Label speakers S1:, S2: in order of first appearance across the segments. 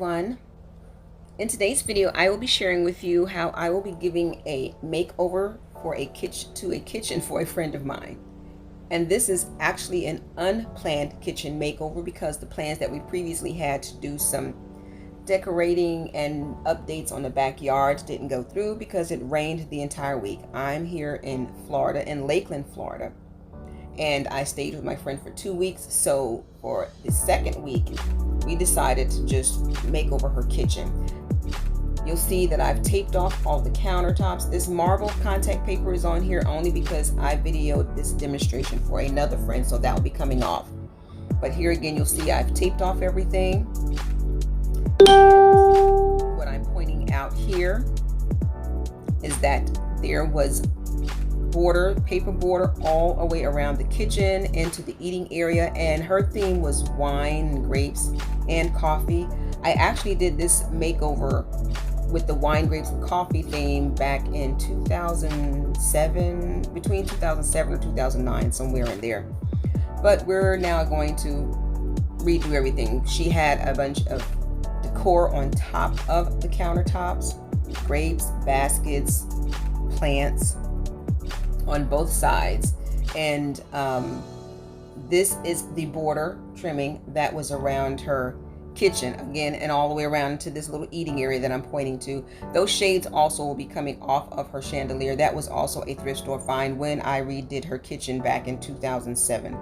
S1: everyone. In today's video, I will be sharing with you how I will be giving a makeover for a kitchen for a friend of mine. And this is actually an unplanned kitchen makeover because the plans that we previously had to do some decorating and updates on the backyard didn't go through because it rained the entire week. I'm here in Florida, in Lakeland, Florida, and I stayed with my friend for 2 weeks. So for the second week, we decided to just make over her kitchen. You'll see that I've taped off all the countertops. This marble contact paper is on here only because I videoed this demonstration for another friend, so that will be coming off. But here again, you'll see I've taped off everything. And what I'm pointing out here is that there was paper border all the way around the kitchen into the eating area, and her theme was wine, grapes, and coffee. I actually did this makeover with the wine, grapes, and coffee theme back in 2007, between 2007 and 2009, somewhere in there. But we're now going to redo everything. She had a bunch of decor on top of the countertops, grapes, baskets, plants on both sides, and this is the border trimming that was around her kitchen again, and all the way around to this little eating area that I'm pointing to. Those shades also will be coming off of her chandelier. That was also a thrift store find when I redid her kitchen back in 2007.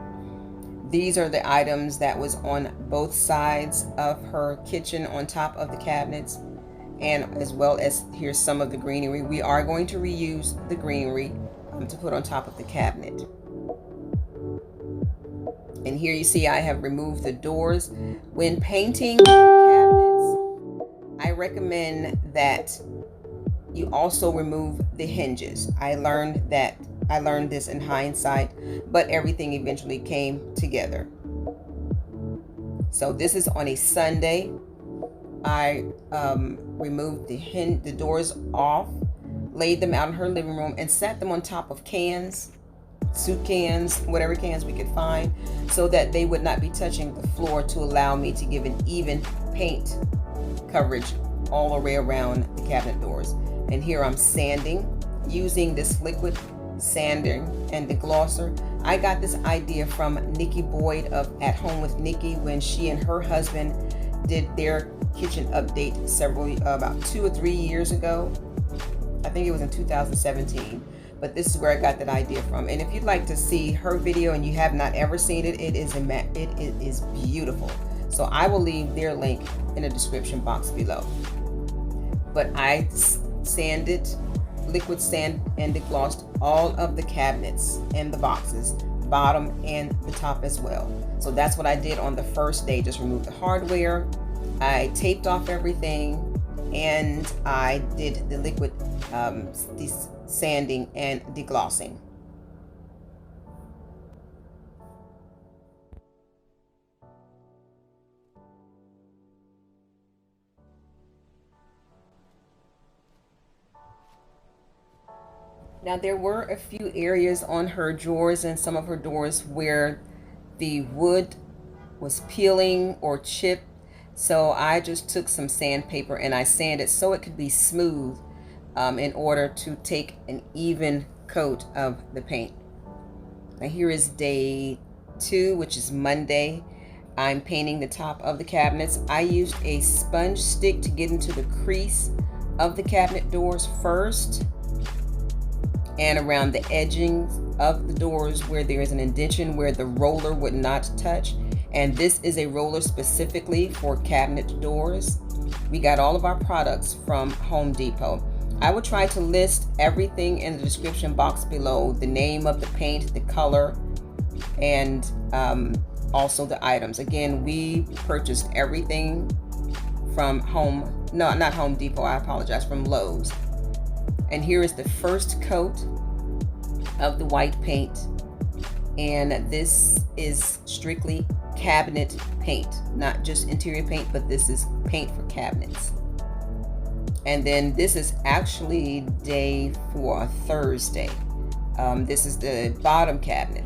S1: These are the items that was on both sides of her kitchen on top of the cabinets, and as well as here's some of the greenery. We are going to reuse the greenery to put on top of the cabinet. And here you see I have removed the doors. When painting cabinets, I recommend that you also remove the hinges. I learned this in hindsight, but everything eventually came together. So this is on a Sunday. I removed the doors off, laid them out in her living room, and sat them on top of cans, soup cans, whatever cans we could find, so that they would not be touching the floor, to allow me to give an even paint coverage all the way around the cabinet doors. And here I'm sanding using this liquid sanding and Deglosser. I got this idea from Nikki Boyd of At Home with Nikki when she and her husband did their kitchen update about 2 or 3 years ago. I think it was in 2017, but this is where I got that idea from. And if you'd like to see her video and you have not ever seen it, it is beautiful. So I will leave their link in the description box below. But I sanded, liquid sand and deglossed all of the cabinets and the boxes, bottom and the top as well. So that's what I did on the first day. Just removed the hardware, I taped off everything, and I did the liquid sanding and deglossing. Now there were a few areas on her drawers and some of her doors where the wood was peeling or chipped. So I just took some sandpaper and I sanded so it could be smooth in order to take an even coat of the paint. Now here is day 2, which is Monday. I'm painting the top of the cabinets. I used a sponge stick to get into the crease of the cabinet doors first, and around the edgings of the doors where there is an indentation where the roller would not touch. And this is a roller specifically for cabinet doors. We got all of our products from Home Depot. I will try to list everything in the description box below, the name of the paint, the color, and also the items. Again, we purchased everything from not Home Depot, I apologize, from Lowe's. And here is the first coat of the white paint, and this is strictly cabinet paint, not just interior paint, but this is paint for cabinets. And then this is actually day 4, Thursday. This is the bottom cabinet.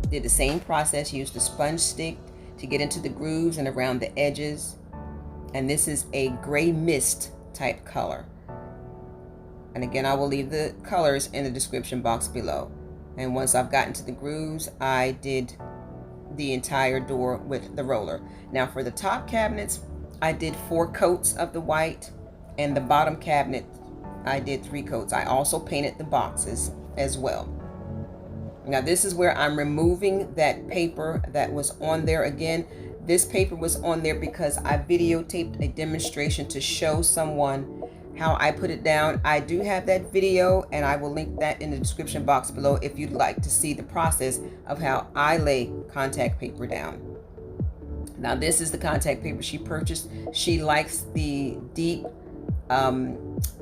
S1: Did the same process, used the sponge stick to get into the grooves and around the edges, And this is a gray mist type color. And again, I will leave the colors in the description box below. And once I've gotten to the grooves, I did the entire door with the roller. Now for the top cabinets, I did 4 coats of the white, and the bottom cabinet, I did 3 coats. I also painted the boxes as well. Now this is where I'm removing that paper that was on there. Again, this paper was on there because I videotaped a demonstration to show someone how I put it down. I do have that video, and I will link that in the description box below if you'd like to see the process of how I lay contact paper down. Now this is the contact paper she purchased. She likes the deep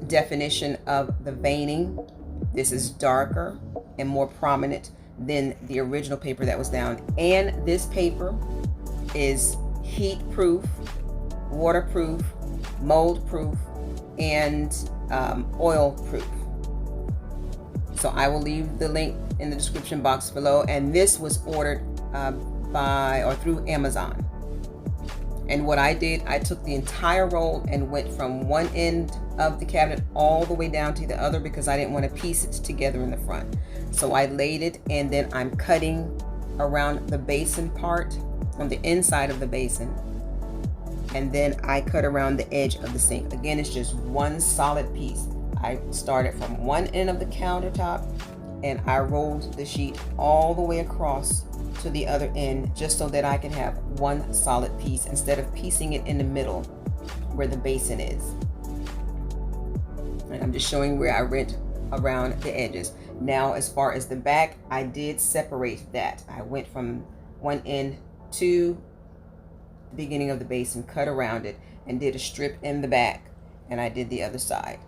S1: definition of the veining. This is darker and more prominent than the original paper that was down. And this paper is heat proof, waterproof, mold proof, and oil proof. So I will leave the link in the description box below. And this was ordered through Amazon. And what I did, I took the entire roll and went from one end of the cabinet all the way down to the other because I didn't want to piece it together in the front. So I laid it, and then I'm cutting around the basin part on the inside of the basin. And then I cut around the edge of the sink. Again, it's just one solid piece. I started from one end of the countertop, and I rolled the sheet all the way across to the other end, just so that I can have one solid piece instead of piecing it in the middle where the basin is. And I'm just showing where I went around the edges. Now, as far as the back, I did separate that. I went from one end to the beginning of the basin, cut around it, and did a strip in the back, and I did the other side.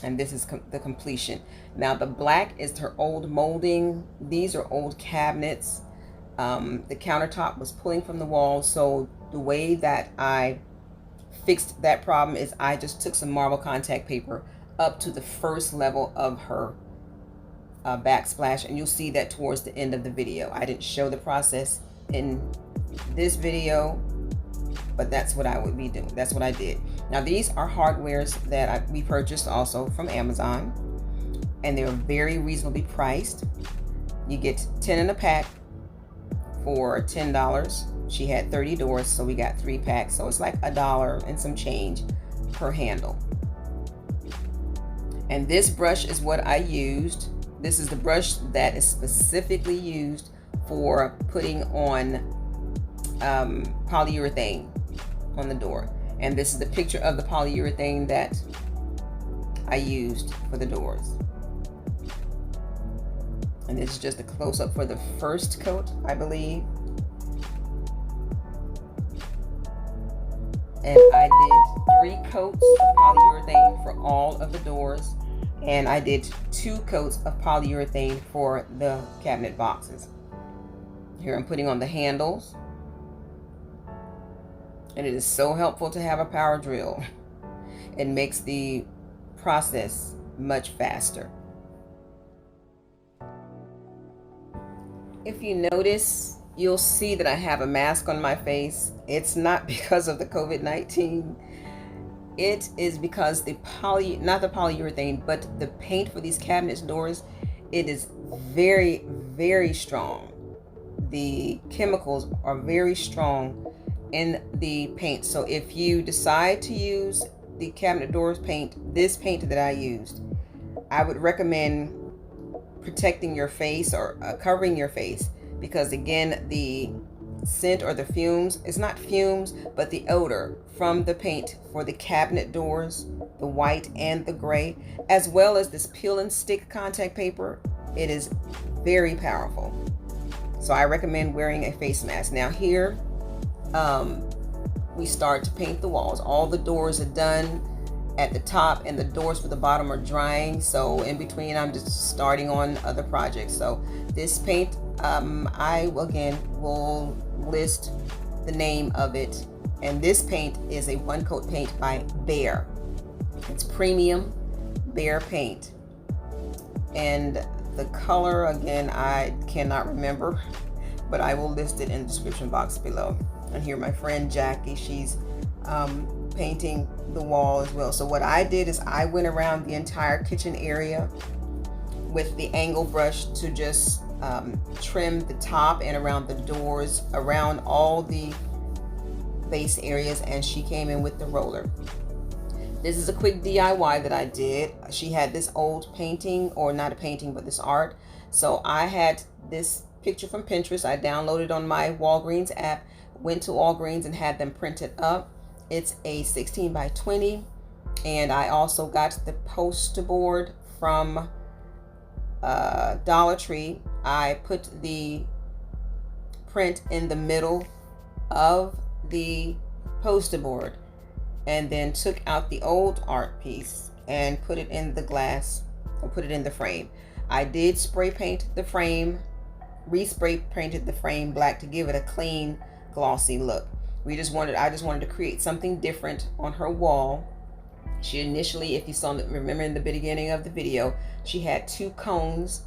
S1: And this is the completion. Now the black is her old molding. These are old cabinets. The countertop was pulling from the wall, so the way that I fixed that problem is I just took some marble contact paper up to the first level of her backsplash, and you'll see that towards the end of the video. I didn't show the process in this video, but that's what I would be doing. That's what I did. Now these are hardwares that we purchased also from Amazon, and they're very reasonably priced. You get 10 in a pack for $10. She had 30 doors, so we got 3 packs, so it's like $1 and some change per handle. And this brush is what I used. This is the brush that is specifically used for putting on polyurethane on the door. And this is the picture of the polyurethane that I used for the doors. And this is just a close-up for the first coat, I believe. And I did 3 coats of polyurethane for all of the doors, and I did 2 coats of polyurethane for the cabinet boxes. Here I'm putting on the handles, and it is so helpful to have a power drill. It makes the process much faster. If you notice, you'll see that I have a mask on my face. It's not because of the COVID-19. It is because not the polyurethane, but the paint for these cabinets doors, it is very, very strong. The chemicals are very strong in the paint. So if you decide to use the cabinet doors paint, this paint that I used, I would recommend protecting your face or covering your face, because again, the scent or the fumes, it's not fumes, but the odor from the paint for the cabinet doors, the white and the gray, as well as this peel and stick contact paper, it is very powerful. So I recommend wearing a face mask. Now here, we start to paint the walls. All the doors are done at the top, and the doors for the bottom are drying. So in between, I'm just starting on other projects. So this paint, I again will list the name of it. And this paint is a 1-coat paint by BEHR. It's premium BEHR paint. And the color, again, I cannot remember, but I will list it in the description box below. And here my friend Jackie, she's painting the wall as well. So what I did is I went around the entire kitchen area with the angle brush to just trim the top and around the doors, around all the base areas, and she came in with the roller. This is a quick DIY that I did. She had this old painting, or not a painting, but this art. So I had this picture from Pinterest. I downloaded on my Walgreens app, went to Walgreens and had them printed up. It's a 16 by 20. And I also got the poster board from Dollar Tree. I put the print in the middle of the poster board, and then took out the old art piece and put it in the glass, or put it in the frame. I did spray paint the frame, respray painted the frame black to give it a clean, glossy look. I just wanted to create something different on her wall. She initially, if you saw, remember in the beginning of the video, she had 2 cones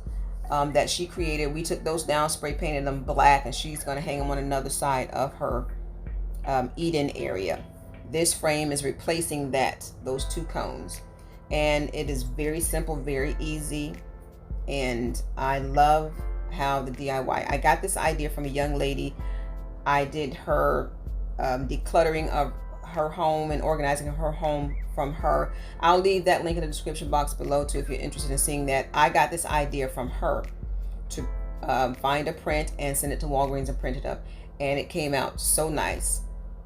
S1: that she created. We took those down, spray painted them black, and she's going to hang them on another side of her eat-in area. This frame is replacing those 2 cones, and it is very simple, very easy, and I love how the DIY. I got this idea from a young lady. I did her decluttering of her home and organizing her home from her. I'll leave that link in the description box below too if you're interested in seeing that. I got this idea from her to find a print and send it to Walgreens and print it up, and it came out so nice.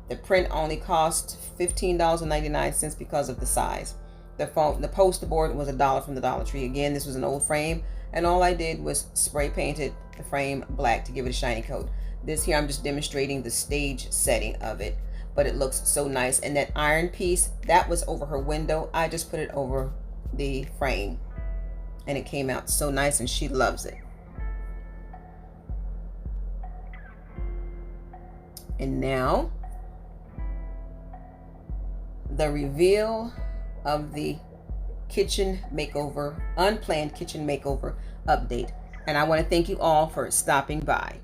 S1: The print only cost $15.99 because of the size. The poster board was $1 from the Dollar Tree. Again, this was an old frame, and all I did was spray painted the frame black to give it a shiny coat. This here, I'm just demonstrating the stage setting of it, but it looks so nice. And that iron piece, that was over her window. I just put it over the frame, and it came out so nice, and she loves it. And now, the reveal of the kitchen makeover, unplanned kitchen makeover update. And I want to thank you all for stopping by.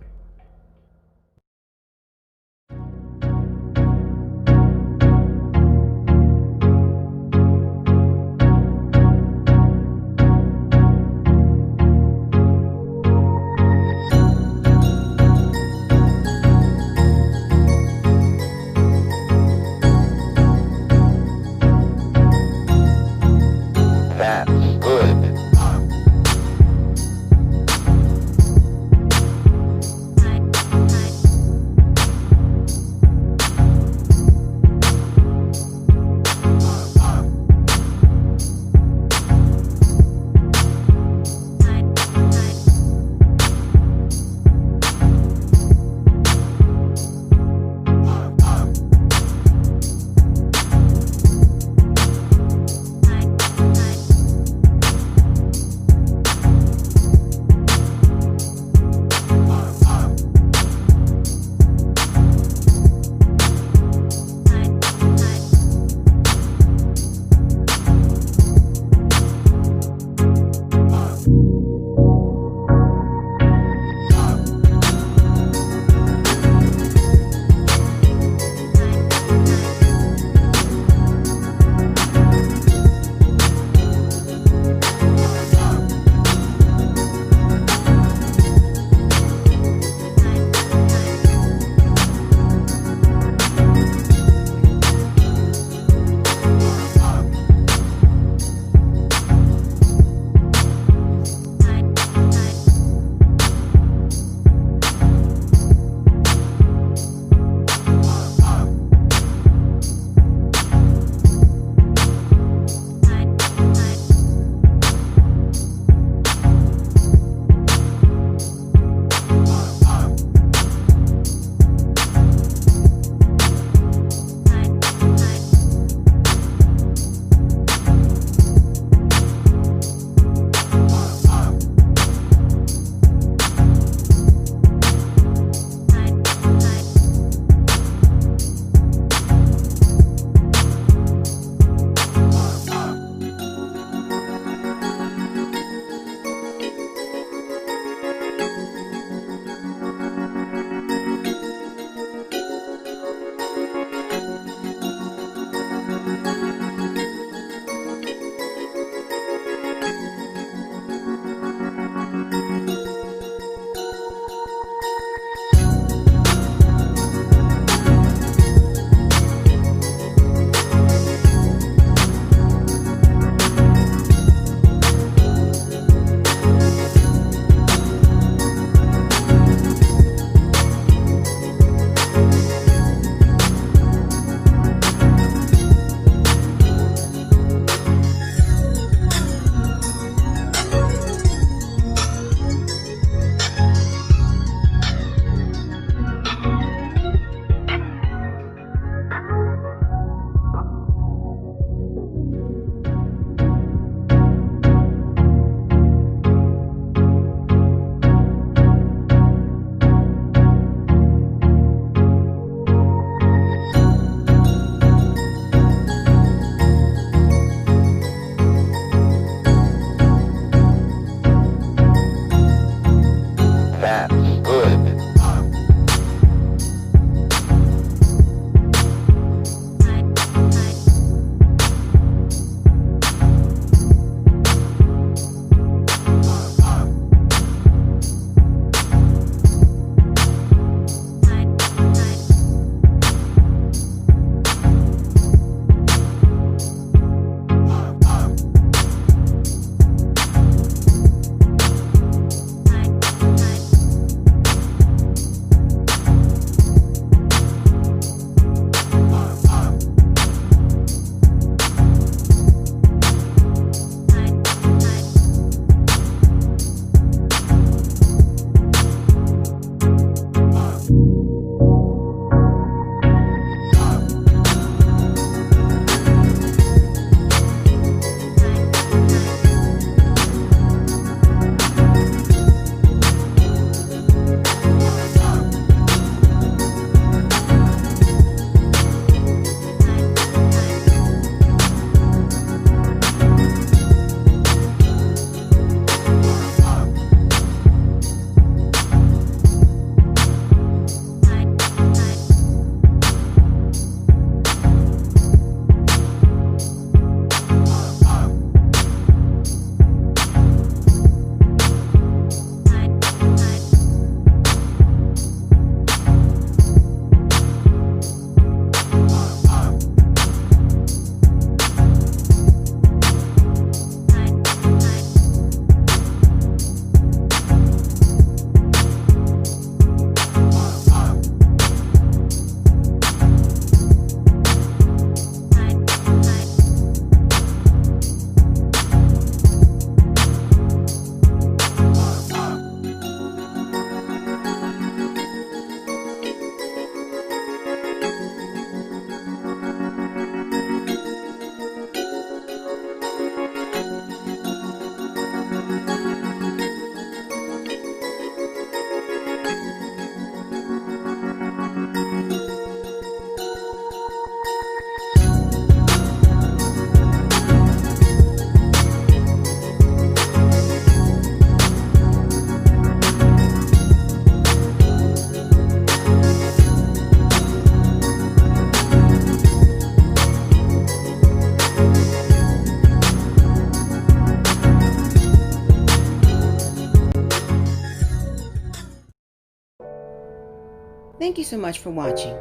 S1: Thank you so much for watching.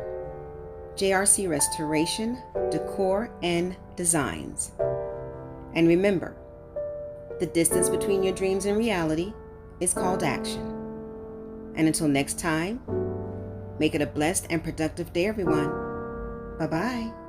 S1: JRC Restoration, Decor, and Designs. And remember, the distance between your dreams and reality is called action. And until next time, make it a blessed and productive day, everyone. Bye-bye.